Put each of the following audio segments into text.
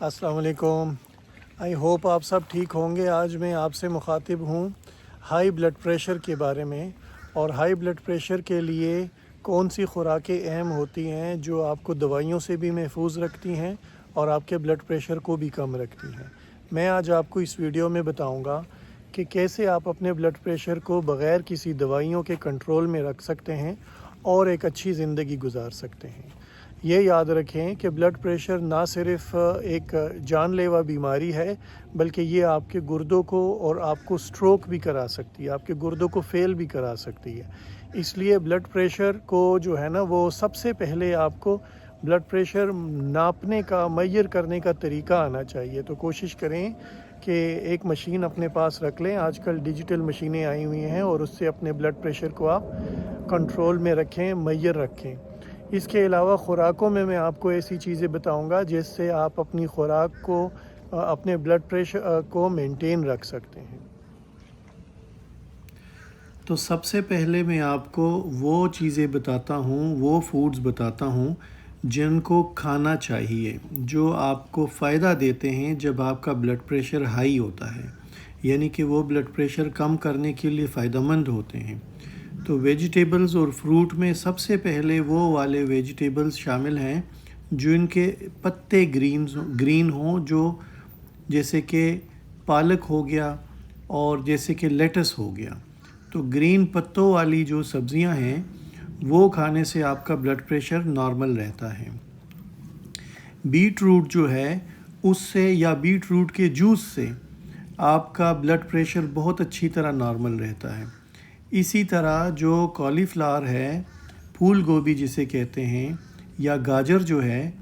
अस्सलाम वालेकुम। I hope आप सब ठीक होंगे। आज मैं आपसे मुखातिब हूँ हाई ब्लड प्रेशर के बारे में, और हाई ब्लड प्रेशर के लिए कौन सी खुराकें अहम होती हैं जो आपको दवाइयों से भी महफूज रखती हैं और आपके ब्लड प्रेशर को भी कम रखती हैं। मैं आज आपको इस वीडियो में बताऊँगा कि कैसे आप अपने ब्लड प्रेशर को बग़ैर किसी दवाइयों के कंट्रोल में रख सकते हैं और एक अच्छी ज़िंदगी गुजार सकते हैं। ये याद रखें कि ब्लड प्रेशर ना सिर्फ एक जानलेवा बीमारी है, बल्कि ये आपके गुर्दों को और आपको स्ट्रोक भी करा सकती है, आपके गुर्दों को फेल भी करा सकती है। इसलिए ब्लड प्रेशर को जो है ना, वो सबसे पहले आपको ब्लड प्रेशर नापने का, मेजर करने का तरीका आना चाहिए। तो कोशिश करें कि एक मशीन अपने पास रख लें। आजकल डिजिटल मशीनें आई हुई हैं और उससे अपने ब्लड प्रेशर को आप कंट्रोल में रखें, मेजर रखें। इसके अलावा ख़ुराकों में मैं आपको ऐसी चीज़ें बताऊंगा जिससे आप अपनी ख़ुराक को, अपने ब्लड प्रेशर को मेंटेन रख सकते हैं। तो सबसे पहले मैं आपको वो चीज़ें बताता हूँ, वो फूड्स बताता हूँ जिनको खाना चाहिए, जो आपको फ़ायदा देते हैं जब आपका ब्लड प्रेशर हाई होता है, यानी कि वो ब्लड प्रेशर कम करने के लिए फ़ायदेमंद होते हैं। तो वेजिटेबल्स और फ्रूट में सबसे पहले वो वाले वेजिटेबल्स शामिल हैं जो इनके पत्ते ग्रीन हों, जो जैसे कि पालक हो गया और जैसे कि लेटस हो गया। तो ग्रीन पत्तों वाली जो सब्ज़ियां हैं वो खाने से आपका ब्लड प्रेशर नॉर्मल रहता है। बीट रूट जो है उससे, या बीट रूट के जूस से आपका ब्लड प्रेशर बहुत अच्छी तरह नॉर्मल रहता है। इसी तरह जो कॉलीफ्लावर है, फूल गोभी जिसे कहते हैं, या गाजर जो है,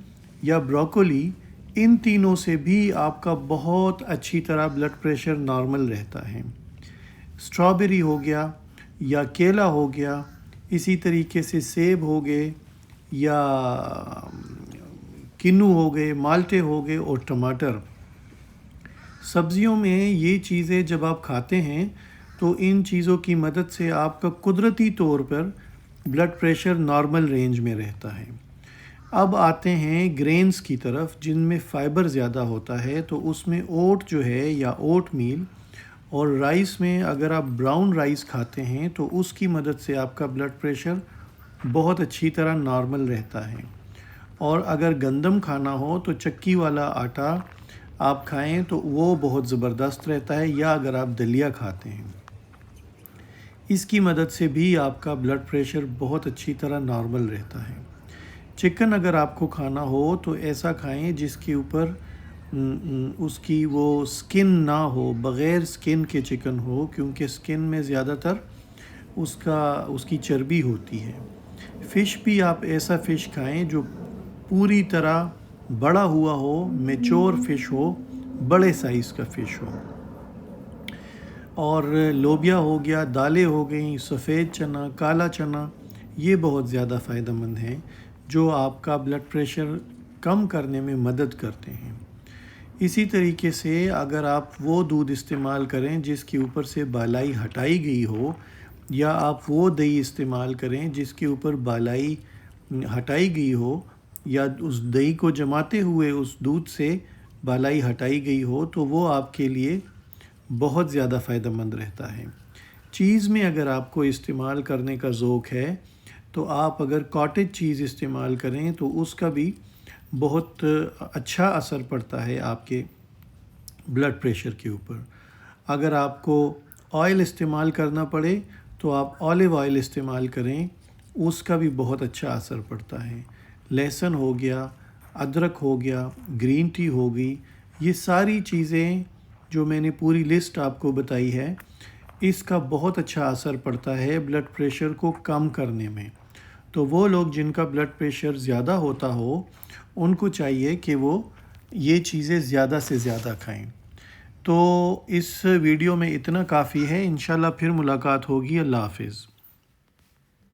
या ब्रोकोली, इन तीनों से भी आपका बहुत अच्छी तरह ब्लड प्रेशर नॉर्मल रहता है। स्ट्रॉबेरी हो गया या केला हो गया, इसी तरीके से सेब हो गए या किन्नू हो गए, माल्टे हो गए और टमाटर। सब्जियों में ये चीज़ें जब आप खाते हैं तो इन चीज़ों की मदद से आपका कुदरती तौर पर ब्लड प्रेशर नॉर्मल रेंज में रहता है। अब आते हैं ग्रेन्स की तरफ जिनमें फ़ाइबर ज़्यादा होता है। तो उसमें ओट जो है या ओट मील, और राइस में अगर आप ब्राउन राइस खाते हैं तो उसकी मदद से आपका ब्लड प्रेशर बहुत अच्छी तरह नॉर्मल रहता है। और अगर गंदम खाना हो तो चक्की वाला आटा आप खाएं तो वो बहुत ज़बरदस्त रहता है, या अगर आप दलिया खाते हैं, इसकी मदद से भी आपका ब्लड प्रेशर बहुत अच्छी तरह नॉर्मल रहता है। चिकन अगर आपको खाना हो तो ऐसा खाएं जिसके ऊपर उसकी वो स्किन ना हो, बग़ैर स्किन के चिकन हो, क्योंकि स्किन में ज़्यादातर उसकी चर्बी होती है। फ़िश भी आप ऐसा फ़िश खाएं जो पूरी तरह बड़ा हुआ हो, मैच्योर फ़िश हो, बड़े साइज़ का फ़िश हो। और लोबिया हो गया, दालें हो गई, सफ़ेद चना, काला चना, ये बहुत ज़्यादा फ़ायदेमंद हैं जो आपका ब्लड प्रेशर कम करने में मदद करते हैं। इसी तरीके से अगर आप वो दूध इस्तेमाल करें जिसके ऊपर से बालाई हटाई गई हो, या आप वो दही इस्तेमाल करें जिसके ऊपर बालाई हटाई गई हो, या उस दही को जमाते हुए उस दूध से बालाई हटाई गई हो, तो वो आपके लिए बहुत ज़्यादा फ़ायदेमंद रहता है। चीज़ में अगर आपको इस्तेमाल करने का ज़ौक़ है तो आप अगर कॉटेज चीज़ इस्तेमाल करें तो उसका भी बहुत अच्छा असर पड़ता है आपके ब्लड प्रेशर के ऊपर। अगर आपको ऑयल इस्तेमाल करना पड़े तो आप ऑलिव ऑयल इस्तेमाल करें, उसका भी बहुत अच्छा असर पड़ता है। लहसुन हो गया, अदरक हो गया, ग्रीन टी हो गई, ये सारी चीज़ें जो मैंने पूरी लिस्ट आपको बताई है, इसका बहुत अच्छा असर पड़ता है ब्लड प्रेशर को कम करने में। तो वो लोग जिनका ब्लड प्रेशर ज़्यादा होता हो, उनको चाहिए कि वो ये चीज़ें ज़्यादा से ज़्यादा खाएं। तो इस वीडियो में इतना काफ़ी है। इंशाल्लाह फिर मुलाकात होगी। अल्लाह हाफ़िज़।